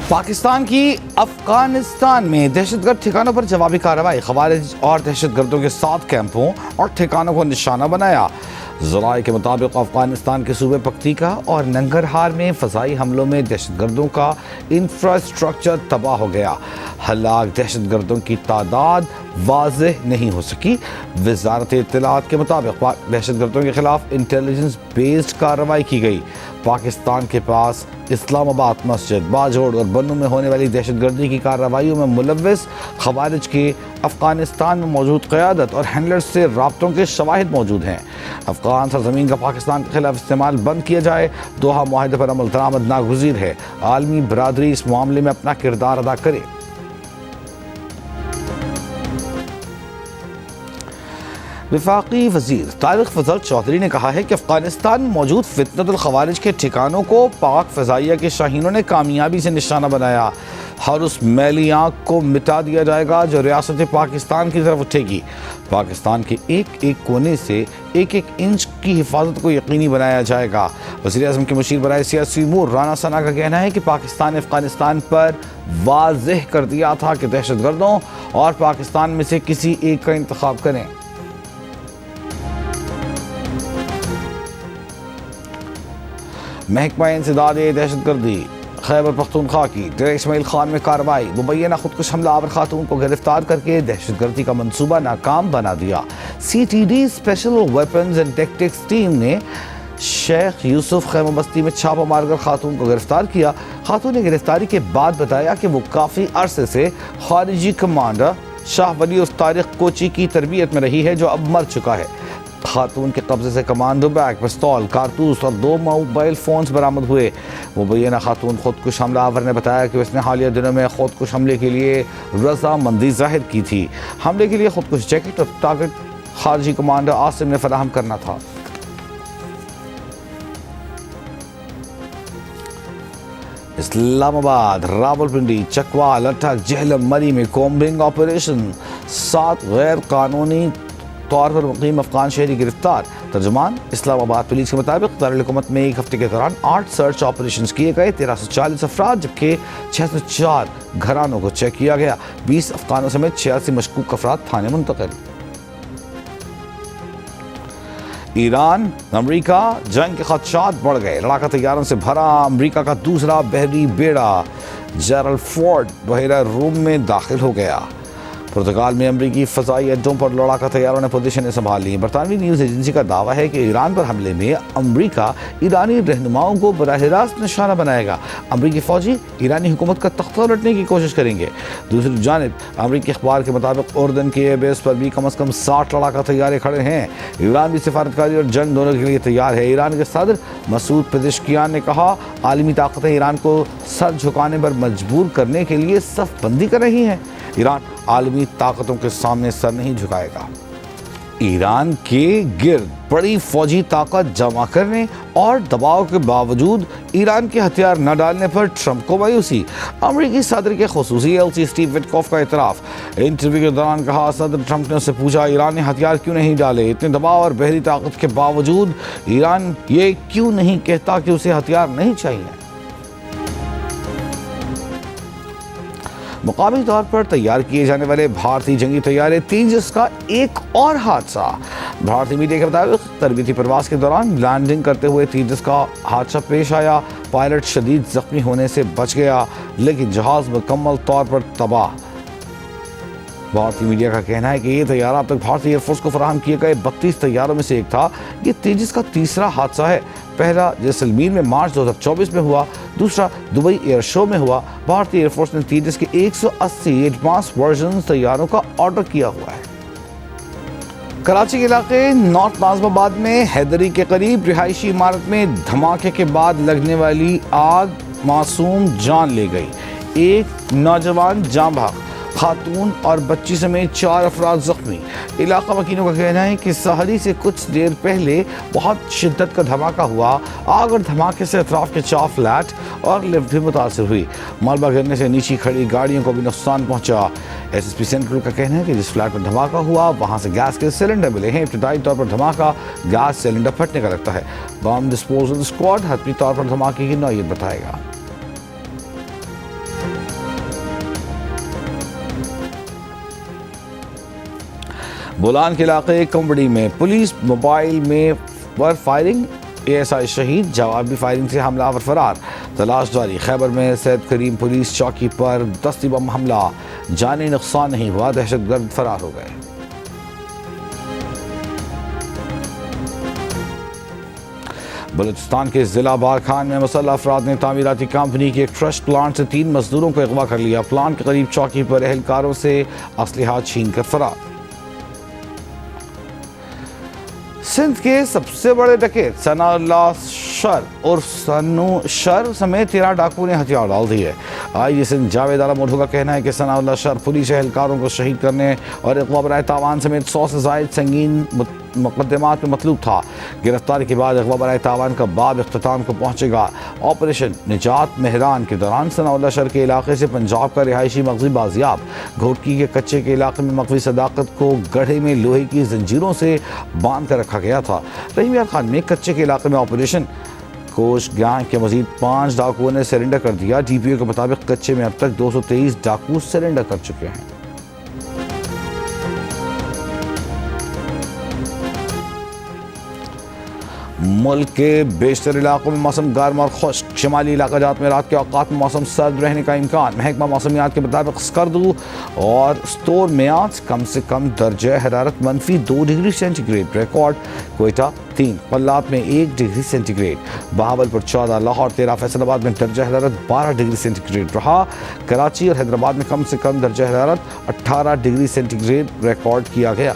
پاکستان کی افغانستان میں دہشت گرد ٹھکانوں پر جوابی کارروائی، خوارج اور دہشت گردوں کے 7 کیمپوں اور ٹھکانوں کو نشانہ بنایا۔ ذرائع کے مطابق افغانستان کے صوبے پکتیکا اور ننگرہار میں فضائی حملوں میں دہشت گردوں کا انفراسٹرکچر تباہ ہو گیا۔ ہلاک دہشت گردوں کی تعداد واضح نہیں ہو سکی۔ وزارت اطلاعات کے مطابق دہشت گردوں کے خلاف انٹیلیجنس بیسڈ کارروائی کی گئی۔ پاکستان کے پاس اسلام آباد، مسجد، باجوڑ اور بنوں میں ہونے والی دہشت گردی کی کارروائیوں میں ملوث خوارج کے افغانستان میں موجود قیادت اور ہینڈلرز سے رابطوں کے شواہد موجود ہیں۔ افغان سرزمین کا پاکستان کے خلاف استعمال بند کیا جائے، دوحہ معاہدے پر عمل درآمد ناگزیر ہے۔ عالمی برادری اس معاملے میں اپنا کردار ادا کرے۔ وفاقی وزیر طارق فضل چودھری نے کہا ہے کہ افغانستان میں موجود فتنۃ الخوارج کے ٹھکانوں کو پاک فضائیہ کے شاہینوں نے کامیابی سے نشانہ بنایا۔ ہر اس میلی آنکھ کو مٹا دیا جائے گا جو ریاست پاکستان کی طرف اٹھے گی۔ پاکستان کے ایک ایک کونے سے ایک ایک انچ کی حفاظت کو یقینی بنایا جائے گا۔ وزیر اعظم کے مشیر برائے سیاسی امور رانا ثنا کا کہنا ہے کہ پاکستان نے افغانستان پر واضح کر دیا تھا کہ دہشت گردوں اور پاکستان میں سے کسی ایک کا انتخاب کریں۔ محکمہ انسداد دہشت گردی خیبر پختونخوا کی ڈیرہ اسماعیل خان میں کارروائی، مبینہ خودکش حملہ آور خاتون کو گرفتار کر کے دہشت گردی کا منصوبہ ناکام بنا دیا۔ CTD special weapons and tactics team نے شیخ یوسف خیمہ بستی میں چھاپہ مار کر خاتون کو گرفتار کیا۔ خاتون نے گرفتاری کے بعد بتایا کہ وہ کافی عرصے سے خارجی کمانڈر شاہ ولی عرف طارق کوچی کی تربیت میں رہی ہے جو اب مر چکا ہے۔ خاتون کے قبضے سے کمانڈو بیگ، پستول، کارتوس اور 2 موبائل فونز برآمد ہوئے۔ مبینہ خاتون خودکش حملہ آور نے بتایا کہ اس نے حالیہ دنوں میں خودکش حملے کے لیے رضامندی ظاہر کی تھی۔ حملے کے لیے خودکش جیکٹ اور ٹارگٹ خارجی کمانڈر عاصم نے فراہم کرنا تھا۔ اسلام آباد، راولپنڈی، چکوال، اٹک، جہلم، مری میں کومبنگ آپریشن، 7 غیر قانونی طور پر مقیم افغان شہری گرفتار۔ ترجمان اسلام آباد پولیس کے مطابق دارالحکومت میں ایک ہفتے کے دوران 8 سرچ آپریشنز کیے گئے، 1340 افراد جبکہ 604 گھرانوں کو چیک کیا گیا۔ 20 افغانوں سمیت 86 مشکوک افراد تھانے منتقل۔ ایران امریکہ جنگ کے خدشات بڑھ گئے، لڑاکا طیاروں سے بھرا امریکہ کا دوسرا بحری بیڑا جیرل فورڈ بحیرہ روم میں داخل ہو گیا۔ پرتگال میں امریکی فضائی اڈوں پر لڑاکا طیاروں نے پوزیشنیں سنبھال لی۔ برطانوی نیوز ایجنسی کا دعویٰ ہے کہ ایران پر حملے میں امریکہ ایرانی رہنماؤں کو براہ راست نشانہ بنائے گا۔ امریکی فوجی ایرانی حکومت کا تختہ الٹنے کی کوشش کریں گے۔ دوسری جانب امریکی اخبار کے مطابق اردن کے ایئر بیس پر بھی کم از کم 60 لڑاکا طیارے کھڑے ہیں۔ ایران بھی سفارتکاری اور جنگ دونوں کے لیے تیار ہے۔ ایران کے صدر مسعود پزشکیان نے کہا عالمی طاقتیں ایران کو سر جھکانے پر مجبور کرنے کے لیے صف بندی کر رہی ہیں۔ ایران عالمی طاقتوں کے سامنے سر نہیں جھکائے گا۔ ایران کے گرد بڑی فوجی طاقت جمع کرنے اور دباؤ کے باوجود ایران کے ہتھیار نہ ڈالنے پر ٹرمپ کو مایوسی۔ امریکی صدر کے خصوصی ایلچی اسٹیو وٹکوف کا اعتراف۔ انٹرویو کے دوران کہا صدر ٹرمپ نے اس سے پوچھا ایران نے ہتھیار کیوں نہیں ڈالے، اتنے دباؤ اور بحری طاقت کے باوجود ایران یہ کیوں نہیں کہتا کہ اسے ہتھیار نہیں چاہیے۔ مقامی طور پر تیار کیے جانے والے بھارتی جنگی طیارے تیجس کا ایک اور حادثہ۔ بھارتی میڈیا کے مطابق تربیتی پرواز کے دوران لینڈنگ کرتے ہوئے تیجس کا حادثہ پیش آیا۔ پائلٹ شدید زخمی ہونے سے بچ گیا لیکن جہاز مکمل طور پر تباہ۔ بھارتی میڈیا کا کہنا ہے کہ یہ طیارہ اب تک بھارتی ایئر فورس کو فراہم کیے گئے 32 طیاروں میں سے ایک تھا۔ یہ تیجس کا تیسرا حادثہ ہے۔ پہلا جیسلمیر میں مارچ 2024 میں ہوا، دوسرا دبئی ایئر شو میں ہوا۔ بھارتی ایئر فورس نے تیجس کے 180 ایڈوانس ورژن طیاروں کا آرڈر کیا ہوا ہے۔ کراچی کے علاقے نارتھ ناظم آباد میں حیدری کے قریب رہائشی عمارت میں دھماکے کے بعد لگنے والی آگ معصوم جان لے گئی، ایک نوجوان جاں بحق، خاتون اور بچی سمیت 4 افراد زخمی۔ علاقہ وکیلوں کا کہنا ہے کہ سحری سے کچھ دیر پہلے بہت شدت کا دھماکہ ہوا۔ آگ اور دھماکے سے اطراف کے 4 فلیٹ اور لفٹ بھی متاثر ہوئی۔ ملبہ گرنے سے نیچے کھڑی گاڑیوں کو بھی نقصان پہنچا۔ SSP سینٹرل کا کہنا ہے کہ جس فلیٹ میں دھماکہ ہوا وہاں سے گیس کے سلنڈر ملے ہیں۔ ابتدائی طور پر دھماکہ گیس سلنڈر پھٹنے کا لگتا ہے۔ بم ڈسپوزل اسکواڈ حتمی طور پر دھماکے کی نوعیت بتائے گا۔ بولان کے علاقے کمبڑی میں پولیس موبائل میں پر فائرنگ، ASI شہید، جوابی فائرنگ سے حملہ آور فرار، تلاش جاری۔ خیبر میں سید کریم پولیس چوکی پر دستی بم حملہ، جانی نقصان نہیں ہوا، دہشت گرد فرار ہو گئے۔ بلوچستان کے ضلع بارکھان میں مسلح افراد نے تعمیراتی کمپنی کے ایک ٹرسٹ پلانٹ سے 3 مزدوروں کو اغوا کر لیا۔ پلانٹ کے قریب چوکی پر اہلکاروں سے اسلحہ چھین کر فرار۔ سندھ کے سب سے بڑے ڈکیت ثناء اللہ شر اور سنو شر سمیت 13 ڈاکوؤں نے ہتھیار ڈال دی ہے۔ آئی سندھ جاوید عالم اردو کا کہنا ہے کہ ثناء اللہ شر پولیس اہلکاروں کو شہید کرنے اور اغوا برائے تاوان سمیت 100 سے زائد سنگین مقدمات میں مطلوب تھا۔ گرفتاری کے بعد اغوا برائے تاوان کا باب اختتام کو پہنچے گا۔ آپریشن نجات مہران کے دوران ثناء اللہ شر کے علاقے سے پنجاب کا رہائشی مغزی بازیاب۔ گھوٹکی کے کچے کے علاقے میں مغوی صداقت کو گڑھے میں لوہے کی زنجیروں سے باندھ کر رکھا گیا تھا۔ رحیم یار خان میں کچے کے علاقے میں آپریشن کوش گینگ کے مزید 5 ڈاکوؤں نے سرنڈر کر دیا۔ DPO کے مطابق کچے میں اب تک 223 ڈاکو سرنڈر کر چکے ہیں۔ ملک کے بیشتر علاقوں میں موسم گرم اور خشک، شمالی علاقہ جات میں رات کے اوقات میں موسم سرد رہنے کا امکان۔ محکمہ موسمیات کے مطابق سکردو اور ستور میات کم سے کم درجہ حرارت -2 degree centigrade record, Quetta 3، پلات میں 1 degree centigrade, Bahawalpur 14، Lahore 13، Faisalabad میں درجہ حرارت 12 ڈگری سینٹی گریڈ رہا۔ کراچی اور حیدرآباد میں کم سے کم درجہ حرارت 18 ڈگری سینٹی گریڈ ریکارڈ کیا گیا۔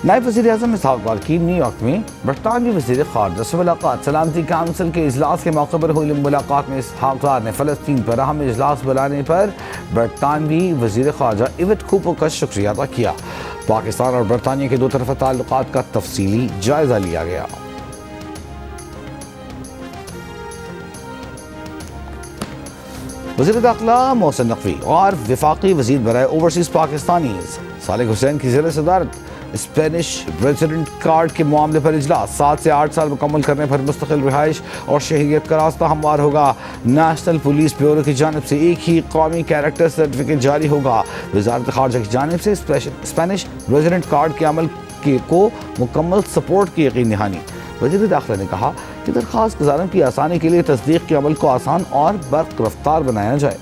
نائب وزیر اعظم اسحاق ڈار کی نیو یارک میں برطانوی وزیر خارجہ سے ملاقات۔ سلامتی کونسل کے اجلاس کے موقع پر ہوئی ملاقات میں اسحاق ڈار نے فلسطین پر اہم اجلاس بلانے پر برطانوی وزیر خارجہ ایوٹ کوپر کا شکریہ ادا کیا۔ پاکستان اور برطانیہ کے دو طرفہ تعلقات کا تفصیلی جائزہ لیا گیا۔ وزیر داخلہ محسن نقوی اور وفاقی وزیر برائے اوورسیز پاکستانیز صالح حسین کی زیر صدارت اسپینش ریزیڈنٹ کارڈ کے معاملے پر اجلاس۔ 7 سے 8 سال مکمل کرنے پر مستقل رہائش اور شہریت کا راستہ ہموار ہوگا۔ نیشنل پولیس بیورو کی جانب سے ایک ہی قومی کیریکٹر سرٹیفکیٹ جاری ہوگا۔ وزارت خارجہ کی جانب سے اسپینش ریزیڈنٹ کارڈ کے عمل کو مکمل سپورٹ کی یقین دہانی۔ وزیر داخلہ نے کہا کہ درخواست گزاروں کی آسانی کے لیے تصدیق کے عمل کو آسان اور برق رفتار بنایا جائے۔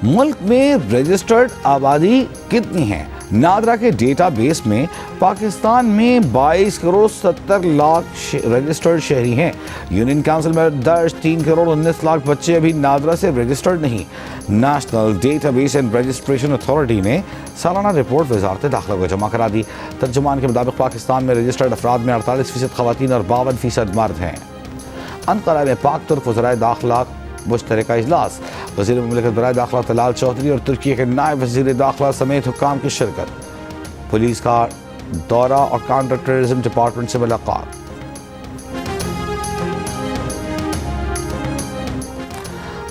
ملک میں رجسٹرڈ آبادی کتنی ہے؟ نادرا کے ڈیٹا بیس میں پاکستان میں 22 کروڑ 70 لاکھ رجسٹرڈ شہری ہیں۔ یونین کونسل میں درج 3 کروڑ 19 لاکھ بچے ابھی نادرا سے رجسٹرڈ نہیں۔ National data base and registration authority نے سالانہ رپورٹ وزارت داخلہ کو جمع کرا دی۔ ترجمان کے مطابق پاکستان میں رجسٹرڈ افراد میں 48% خواتین اور 52% مرد ہیں۔ انقرہ میں پاک ترک وزرائے داخلہ مشترکہ اجلاس۔ وزیر مملکت برائے داخلہ طلال چودھری اور ترکی کے نائب وزیر داخلہ سمیت حکام کی شرکت۔ پولیس کا دورہ اور کاؤنٹر ٹیررزم ڈپارٹمنٹ سے ملاقات۔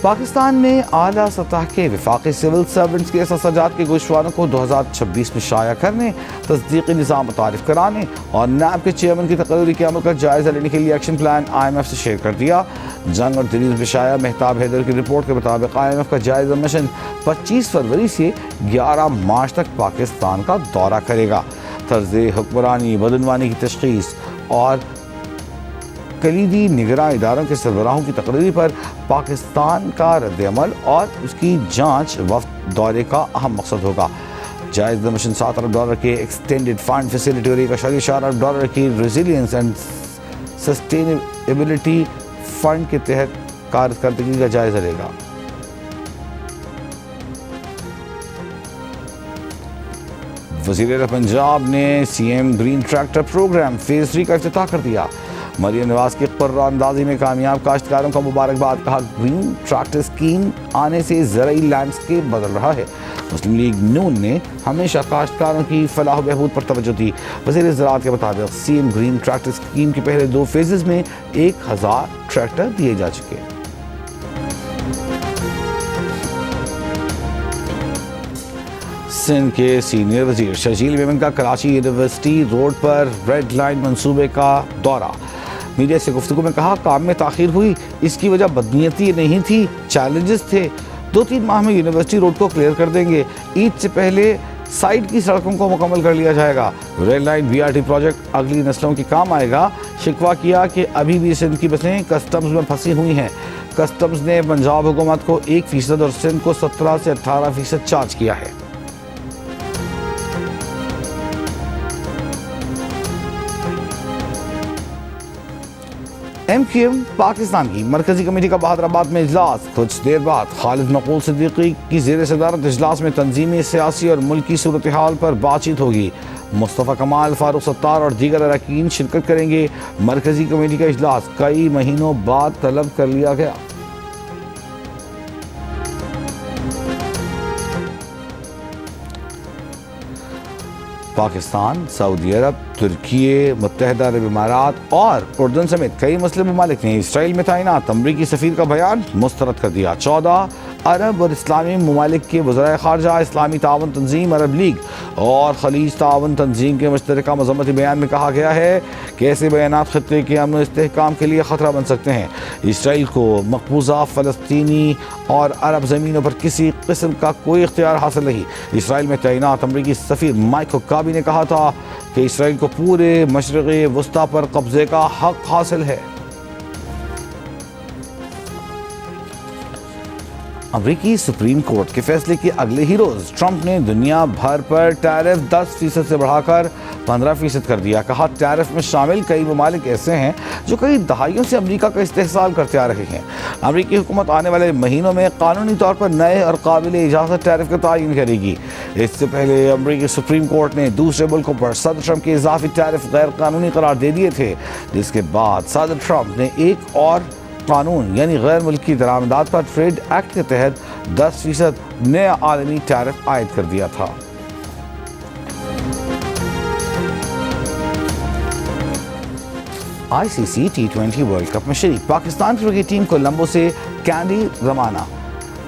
پاکستان میں اعلیٰ سطح کے وفاقی سول سرونٹس کے احساسات کے گوشواروں کو 2026 میں شائع کرنے، تصدیقی نظام متعارف کرانے اور نیب کے چیئرمین کی تقرری کے عمل کا جائزہ لینے کے لیے ایکشن پلان IMF سے شیئر کر دیا۔ جنگ اور دریز میں شائع مہتاب حیدر کی رپورٹ کے مطابق IMF کا جائزہ مشن 25 فروری سے 11 مارچ تک پاکستان کا دورہ کرے گا۔ طرز حکمرانی، بدعنوانی کی تشخیص اور کلیدی نگراں اداروں کے سربراہوں کی تقرری پر پاکستان کا رد عمل اور اس کی جانچ وفد دورے کا اہم مقصد ہوگا۔ جائزہ مشن $7 ارب کے ایکسٹینڈڈ فنڈ فیسلٹی اور $1.4 ارب کی ریزیلینس اینڈ سسٹینیبلٹی فنڈ کے تحت کارکردگی کا جائزہ لے گا۔ وزیر پنجاب نے CM green tractor programme phase 3 کا افتتاح کر دیا۔ مریم نواز کی قرہ اندازی میں کامیاب کاشتکاروں کا مبارکباد، کہا گرین ٹریکٹر اسکیم آنے سے زرعی لینڈسکیپ بدل رہا ہے۔ مسلم لیگ نون نے ہمیشہ کاشتکاروں کی فلاح و بہبود پر توجہ دی۔ وزیر زراعت کے مطابق CM گرین ٹریکٹر اسکیم کے پہلے 2 فیزز میں 1000 ٹریکٹر دیے جا چکے۔ سندھ کے سینئر وزیر شرجیل میمن کا کراچی یونیورسٹی روڈ پر ریڈ لائن منصوبے کا دورہ. میڈیا سے گفتگو میں کہا کام میں تاخیر ہوئی، اس کی وجہ بدنیتی نہیں تھی، چیلنجز تھے. 2-3 ماہ میں یونیورسٹی روڈ کو کلیئر کر دیں گے. عید سے پہلے سائٹ کی سڑکوں کو مکمل کر لیا جائے گا. ریل لائن BRT پروجیکٹ اگلی نسلوں کے کام آئے گا. شکوہ کیا کہ ابھی بھی سندھ کی بسیں کسٹمز میں پھنسی ہوئی ہیں. کسٹمز نے پنجاب حکومت کو 1% اور سندھ کو 17 سے 18% چارج کیا ہے. MQM پاکستان کی مرکزی کمیٹی کا بہادرآباد میں اجلاس. کچھ دیر بعد خالد نقول صدیقی کی زیر صدارت اجلاس میں تنظیمی، سیاسی اور ملکی صورتحال پر بات چیت ہوگی. مصطفیٰ کمال، فاروق ستار اور دیگر اراکین شرکت کریں گے. مرکزی کمیٹی کا اجلاس کئی مہینوں بعد طلب کر لیا گیا. پاکستان، سعودی عرب، ترکی، متحدہ عرب امارات اور اردن سمیت کئی مسلم ممالک نے اسرائیل میں تعینات امریکی سفیر کا بیان مسترد کر دیا. 14 عرب اور اسلامی ممالک کے وزرائے خارجہ، اسلامی تعاون تنظیم، عرب لیگ اور خلیج تعاون تنظیم کے مشترکہ مذمتی بیان میں کہا گیا ہے کہ ایسے بیانات خطے کے امن و استحکام کے لیے خطرہ بن سکتے ہیں. اسرائیل کو مقبوضہ فلسطینی اور عرب زمینوں پر کسی قسم کا کوئی اختیار حاصل نہیں. اسرائیل میں تعینات امریکی سفیر مائک حکابی نے کہا تھا کہ اسرائیل کو پورے مشرق وسطی پر قبضے کا حق حاصل ہے. امریکی سپریم کورٹ کے فیصلے کے اگلے ہی روز ٹرمپ نے دنیا بھر پر ٹیرف 10% سے بڑھا کر 15% کر دیا. کہا ٹیرف میں شامل کئی ممالک ایسے ہیں جو کئی دہائیوں سے امریکہ کا استحصال کرتے آ رہے ہیں. امریکی حکومت آنے والے مہینوں میں قانونی طور پر نئے اور قابل اجازت ٹیرف کا تعین کرے گی. اس سے پہلے امریکی سپریم کورٹ نے دوسرے ملکوں پر صدر ٹرمپ کے اضافی ٹیرف غیر قانونی قرار دے دیے تھے، جس کے بعد صدر ٹرمپ نے ایک اور قانون یعنی غیر ملکی درآمدات پر ٹریڈ ایکٹ کے تحت 10% نیا عالمی ٹیرف عائد کر دیا تھا. ICC T20 ورلڈ کپ میں شریک پاکستان کی کرکٹ ٹیم کولمبو سے کینڈی روانہ.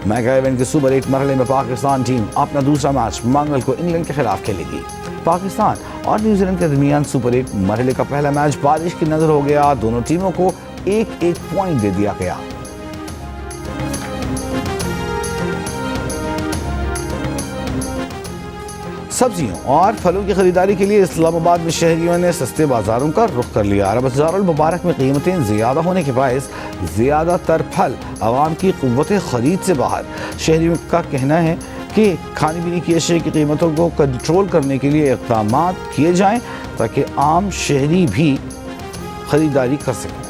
میگا ایونٹ کے سپر 8 مرحلے میں پاکستان ٹیم اپنا دوسرا میچ منگل کو انگلینڈ کے خلاف کھیلے گی. پاکستان اور نیوزی لینڈ کے درمیان سپر 8 مرحلے کا پہلا میچ بارش کی نظر ہو گیا. دونوں ٹیموں کو 1-1 پوائنٹ دے دیا گیا. سبزیوں اور پھلوں کی خریداری کے لیے اسلام آباد میں شہریوں نے سستے بازاروں کا رخ کر لیا. رمضان المبارک میں قیمتیں زیادہ ہونے کے باعث زیادہ تر پھل عوام کی قوت خرید سے باہر. شہریوں کا کہنا ہے کہ کھانے پینے کی اشیاء کی قیمتوں کو کنٹرول کرنے کے لیے اقدامات کیے جائیں تاکہ عام شہری بھی خریداری کر سکیں.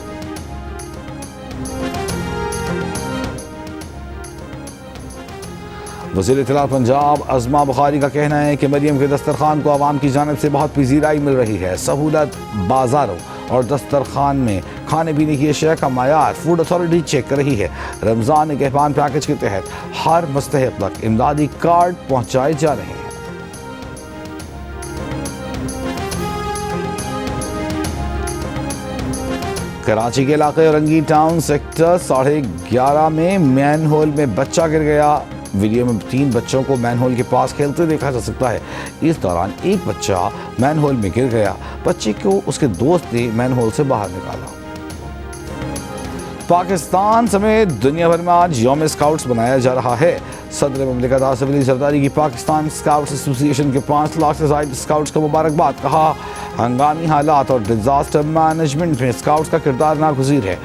وزیر اطلاعات پنجاب عظمہ بخاری کا کہنا ہے کہ مریم کے دسترخوان کو عوام کی جانب سے بہت پذیرائی مل رہی ہے. سہولت بازاروں اور دسترخوان میں کھانے پینے کی اشیاء کا معیار فوڈ اتھارٹی چیک کر رہی ہے. رمضان نگہبان پیکج کے تحت ہر مستحق تک امدادی کارڈ پہنچائے جا رہے ہیں. کراچی کے علاقے رنگی ٹاؤن سیکٹر 11:30 میں مین ہول میں بچہ گر گیا. ویڈیو میں 3 بچوں کو مین ہول کے پاس کھیلتے دیکھا جا سکتا ہے. اس دوران ایک بچہ مین ہول میں گر گیا. بچے کو اس کے دوست نے مین ہول سے باہر نکالا. پاکستان سمیت دنیا بھر میں آج یوم اسکاؤٹس منایا جا رہا ہے. صدر مملکت آصف علی زرداری کی پاکستان اسکاؤٹس ایسوسی ایشن کے 5 لاکھ سے زائد اسکاؤٹس کو مبارکباد. کہا ہنگامی حالات اور ڈیزاسٹر مینجمنٹ میں اسکاؤٹس کا کردار ناگزیر ہے.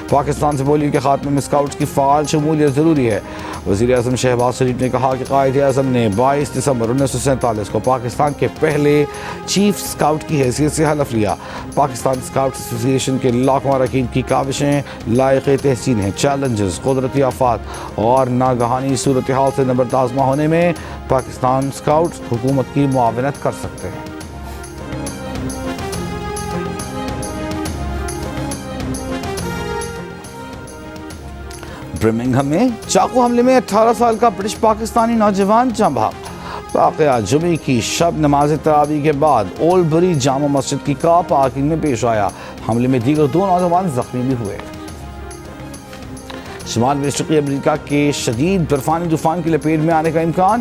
پاکستان سے پولیو کے خاتمے میں اسکاؤٹس کی فعال شمولیت ضروری ہے. وزیر اعظم شہباز شریف نے کہا کہ قائد اعظم نے 22 دسمبر 1947 کو پاکستان کے پہلے چیف اسکاؤٹ کی حیثیت سے حلف لیا. پاکستان اسکاؤٹس ایسوسی ایشن کے لاکھوں اراکین کی کاوشیں لائق تحسین ہیں. چیلنجز، قدرتی آفات اور ناگہانی صورتحال سے نبرد آزما ہونے میں پاکستان اسکاؤٹس حکومت کی معاونت کر سکتے ہیں. برمنگھم میں چاقو حملے میں 18 سال کا برٹش پاکستانی نوجوان جاں بحق. واقعہ جمعے کی شب نماز تراویح کے بعد اولڈ بری جامع مسجد کی کار پارکنگ میں پیش آیا. حملے میں دیگر 2 نوجوان زخمی بھی ہوئے. شمال مشرقی امریکہ کے شدید برفانی طوفان کی لپیٹ میں آنے کا امکان.